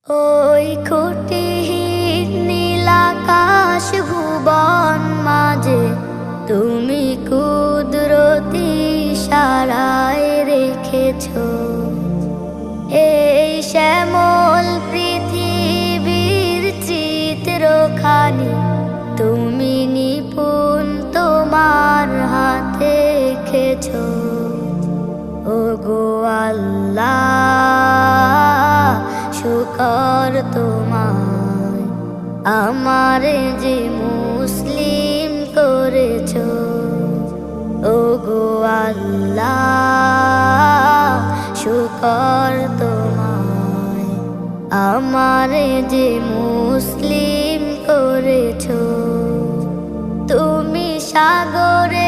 ওই খুঁটিহীন নীলাকাশ ভুবন মাঝে তুমি কুদরতি ইশারায় রেখেছ এই শ্যামল পৃথিবীর চিত্রখানি তুমি নিপুণ তোমার হাতে এঁকেছ। ওগো আল্লাহ, শুকর তোমার আমারে যে মুসলিম করেছ। ওগো আল্লাহ, শুকর তোমার আমারে যে মুসলিম করেছ। তুমি সাগরে